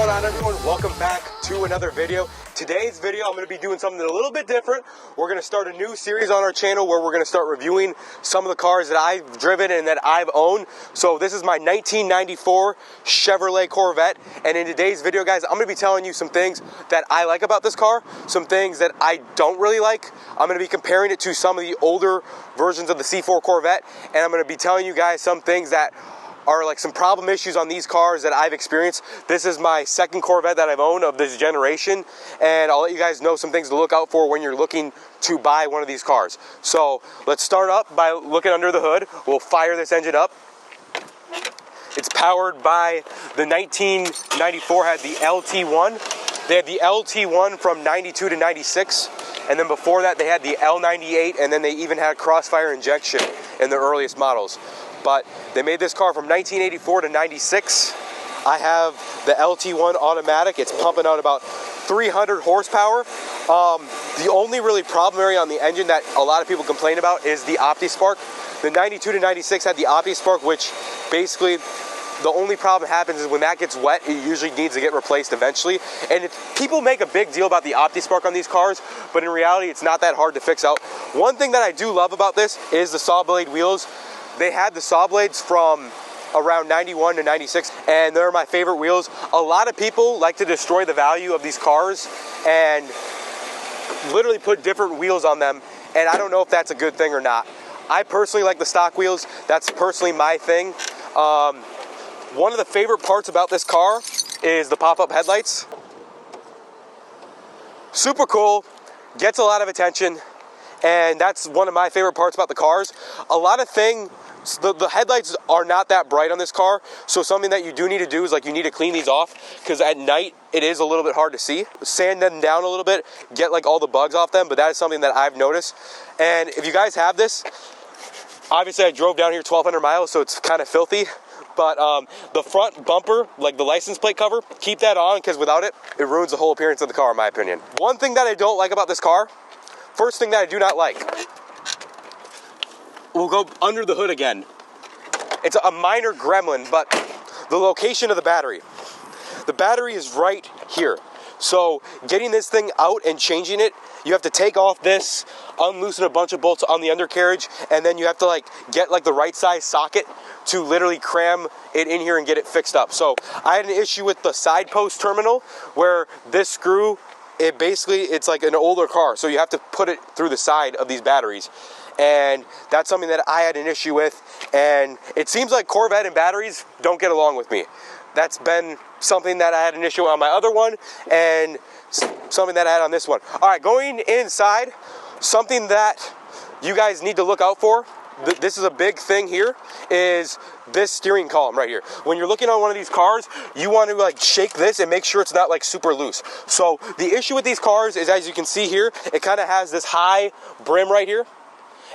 going on, everyone? Welcome back to another video. Today's video, I'm going to be doing something a little bit different. We're going to start a new series on our channel where we're going to start reviewing some of the cars that I've driven and that I've owned. So this is my 1994 Chevrolet Corvette, and in today's video, guys, I'm going to be telling you some things that I like about this car, some things that I don't really like. I'm going to be comparing it to some of the older versions of the C4 Corvette, and I'm going to be telling you guys some things that are like some problem issues on these cars that I've experienced. This is my second Corvette that I've owned of this generation, and I'll let you guys know some things to look out for when you're looking to buy one of these cars. So let's start up by looking under the hood. We'll fire this engine up. It's powered by the 1994 had the LT1. They had the LT1 from 92 to 96, and then before that they had the L98, and then they even had crossfire injection in the earliest models. But they made this car from 1984 to 96. I have the LT1 automatic. It's pumping out about 300 horsepower. The only really problem area on the engine that a lot of people complain about is the OptiSpark. The 92 to 96 had the OptiSpark, which basically the only problem happens is when that gets wet, it usually needs to get replaced eventually. And people make a big deal about the OptiSpark on these cars, but in reality, it's not that hard to fix out. One thing that I do love about this is the saw blade wheels. They had the saw blades from around 91 to 96, and they're my favorite wheels. A lot of people like to destroy the value of these cars and literally put different wheels on them, and I don't know if that's a good thing or not. I personally like the stock wheels. That's personally my thing. One of the favorite parts about this car is the pop-up headlights. Super cool, gets a lot of attention, and that's one of my favorite parts about the cars. A lot of things, the headlights are not that bright on this car, so something that you do need to do is like you need to clean these off, because at night it is a little bit hard to see. Sand them down a little bit, get like all the bugs off them, but that is something that I've noticed. And if you guys have this, obviously I drove down here 1,200 miles, so it's kind of filthy, but the front bumper, like the license plate cover, keep that on, because without it, it ruins the whole appearance of the car in my opinion. One thing that I don't like about this car, first thing that I do not like, we'll go under the hood again. It's a minor gremlin, but the location of the battery. The battery is right here. So getting this thing out and changing it, you have to take off this, unloosen a bunch of bolts on the undercarriage, and then you have to like get like the right size socket to literally cram it in here and get it fixed up. So I had an issue with the side post terminal where this screw, it's like an older car, so you have to put it through the side of these batteries, and that's something that I had an issue with, and it seems like Corvette and batteries don't get along with me. That's been something that I had an issue on my other one, and something that I had on this one. All right, going inside, something that you guys need to look out for, this is a big thing here, is this steering column right here. When you're looking on one of these cars, you want to like shake this and make sure it's not like super loose. So the issue with these cars is, as you can see here, it kind of has this high brim right here,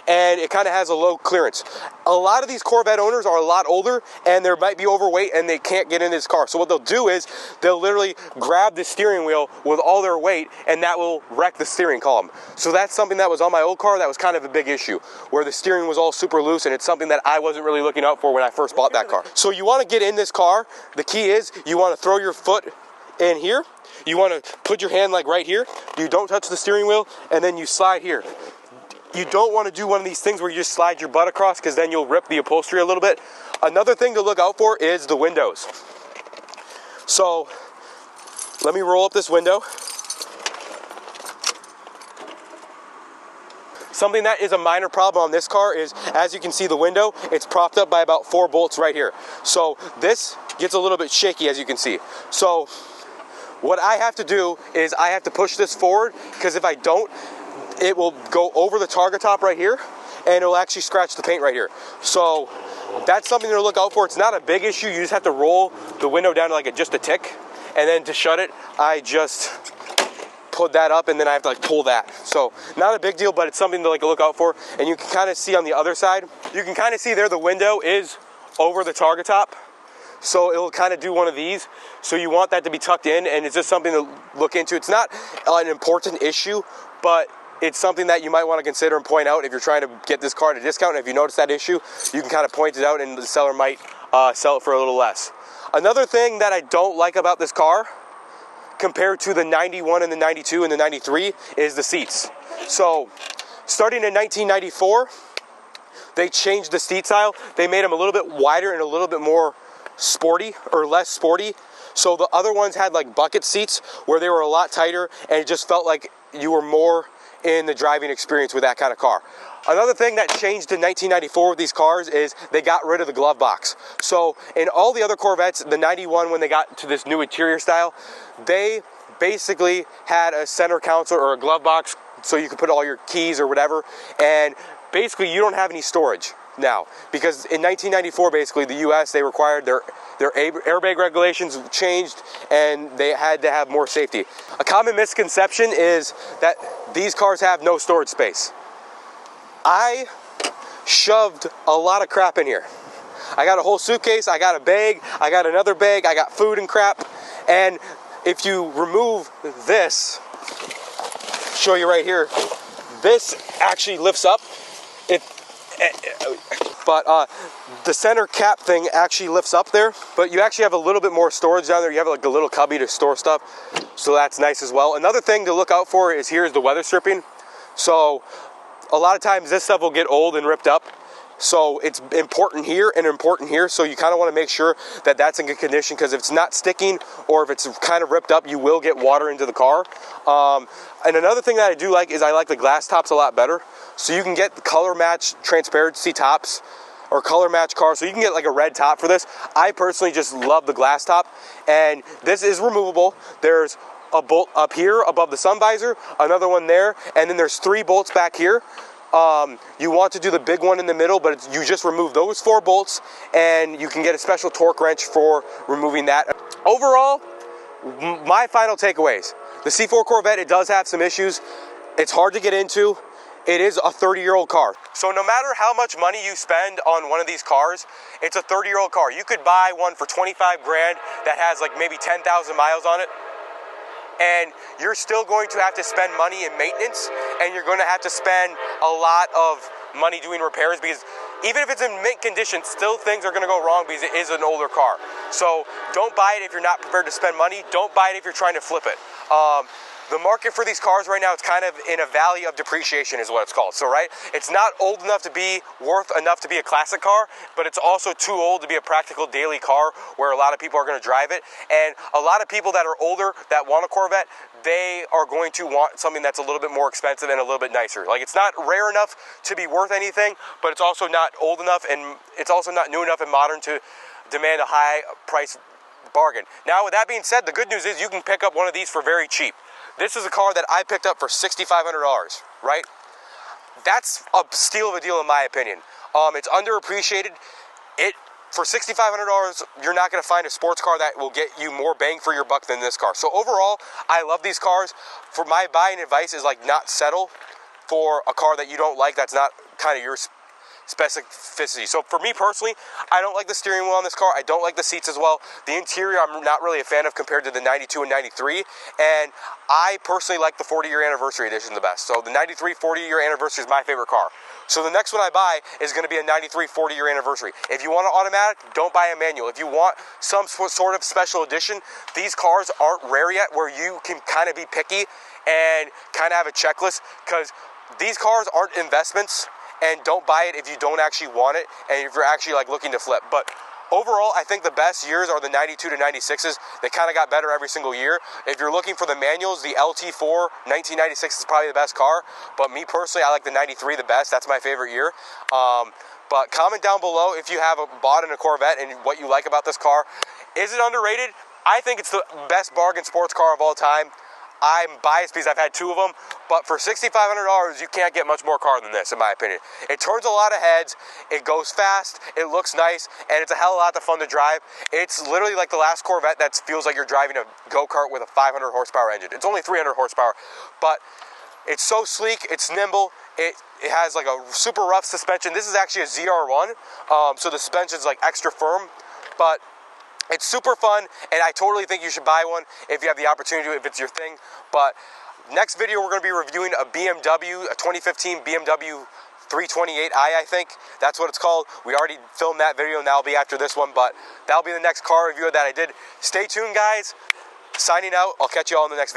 and it kind of has a low clearance. A lot of these Corvette owners are a lot older, and they might be overweight, and they can't get in this car. So what they'll do is they'll literally grab the steering wheel with all their weight, and that will wreck the steering column. So that's something that was on my old car that was kind of a big issue, where the steering was all super loose, and it's something that I wasn't really looking out for when I first bought that car. So you want to get in this car. The key is you want to throw your foot in here. You want to put your hand like right here. You don't touch the steering wheel, and then you slide here. You don't want to do one of these things where you just slide your butt across, because then you'll rip the upholstery a little bit. Another thing to look out for is the windows. So let me roll up this window. Something that is a minor problem on this car is, as you can see, the window, it's propped up by about 4 bolts right here. So this gets a little bit shaky, as you can see. So what I have to do is I have to push this forward, because if I don't, it will go over the target top right here, and it will actually scratch the paint right here. So that's something to look out for. It's not a big issue. You just have to roll the window down to like just a tick, and then to shut it, I just put that up, and then I have to like pull that. So not a big deal, but it's something to like look out for. And you can kind of see on the other side, you can kind of see there the window is over the target top. So it'll kind of do one of these. So you want that to be tucked in, and it's just something to look into. It's not an important issue, but it's something that you might want to consider and point out if you're trying to get this car at a discount. And if you notice that issue, you can kind of point it out, and the seller might sell it for a little less. Another thing that I don't like about this car compared to the 91 and the 92 and the 93 is the seats. So starting in 1994, they changed the seat style. They made them a little bit wider and a little bit more sporty, or less sporty. So the other ones had like bucket seats where they were a lot tighter, and it just felt like you were more in the driving experience with that kind of car. Another thing that changed in 1994 with these cars is they got rid of the glove box. So in all the other Corvettes, the 91, when they got to this new interior style, they basically had a center console or a glove box so you could put all your keys or whatever, and basically you don't have any storage now, because in 1994 basically the US, they required their airbag regulations changed, and they had to have more safety. A common misconception is that these cars have no storage space. I shoved a lot of crap in here. I got a whole suitcase, I got a bag, I got another bag, I got food and crap, and if you remove this, show you right here, this actually lifts up. But the center cap thing actually lifts up there, but you actually have a little bit more storage down there. You have like a little cubby to store stuff, so that's nice as well. Another thing to look out for is here's the weather stripping. So a lot of times this stuff will get old and ripped up, so it's important here and important here. So you kind of want to make sure that that's in good condition, because if it's not sticking or if it's kind of ripped up, you will get water into the car. And another thing that I do like is I like the glass tops a lot better. So you can get the color match transparency tops or color match cars. So you can get like a red top for this. I personally just love the glass top, and this is removable. There's a bolt up here above the sun visor, another one there, and then there's 3 bolts back here. You want to do the big one in the middle, but you just remove those 4 bolts, and you can get a special torque wrench for removing that. Overall, my final takeaways: the C4 Corvette, it does have some issues. It's hard to get into. It is a 30-year-old car. So no matter how much money you spend on one of these cars, it's a 30-year-old car. You could buy one for 25 grand that has like maybe 10,000 miles on it, and you're still going to have to spend money in maintenance, and you're going to have to spend a lot of money doing repairs, because even if it's in mint condition, still things are going to go wrong because it is an older car. So don't buy it if you're not prepared to spend money. Don't buy it if you're trying to flip it. The market for these cars right now, it's kind of in a valley of depreciation is what it's called. So, right, it's not old enough to be worth enough to be a classic car, but it's also too old to be a practical daily car where a lot of people are going to drive it. And a lot of people that are older that want a Corvette, they are going to want something that's a little bit more expensive and a little bit nicer. Like, it's not rare enough to be worth anything, but it's also not old enough, and it's also not new enough and modern to demand a high price bargain. Now, with that being said, the good news is you can pick up one of these for very cheap. This is a car that I picked up for $6,500, right? That's a steal of a deal in my opinion. It's underappreciated. For $6,500, you're not going to find a sports car that will get you more bang for your buck than this car. So overall, I love these cars. For my buying advice is like not settle for a car that you don't like, that's not kind of your specificity. So for me personally, I don't like the steering wheel on this car. I don't like the seats as well. The interior I'm not really a fan of compared to the 92 and 93. And I personally like the 40-year anniversary edition the best. So the 93 40-year anniversary is my favorite car. So the next one I buy is going to be a 93 40-year anniversary. If you want an automatic, don't buy a manual. If you want some sort of special edition, these cars aren't rare yet where you can kind of be picky and kind of have a checklist, because these cars aren't investments. And don't buy it if you don't actually want it and if you're actually like looking to flip. But overall, I think the best years are the 92 to 96s. They kind of got better every single year. If you're looking for the manuals, the LT4 1996 is probably the best car. But me personally, I like the 93 the best. That's my favorite year. But comment down below if you have bought in a Corvette and what you like about this car. Is it underrated? I think it's the best bargain sports car of all time. I'm biased because I've had 2 of them, but for $6,500, you can't get much more car than this, in my opinion. It turns a lot of heads, it goes fast, it looks nice, and it's a hell of a lot of fun to drive. It's literally like the last Corvette that feels like you're driving a go-kart with a 500 horsepower engine. It's only 300 horsepower, but it's so sleek, it's nimble, it has like a super rough suspension. This is actually a ZR1, so the suspension's like extra firm, but it's super fun, and I totally think you should buy one if you have the opportunity to, if it's your thing. But next video, we're going to be reviewing a BMW, a 2015 BMW 328i, I think. That's what it's called. We already filmed that video, and that'll be after this one, but that'll be the next car review that I did. Stay tuned, guys. Signing out. I'll catch you all in the next video.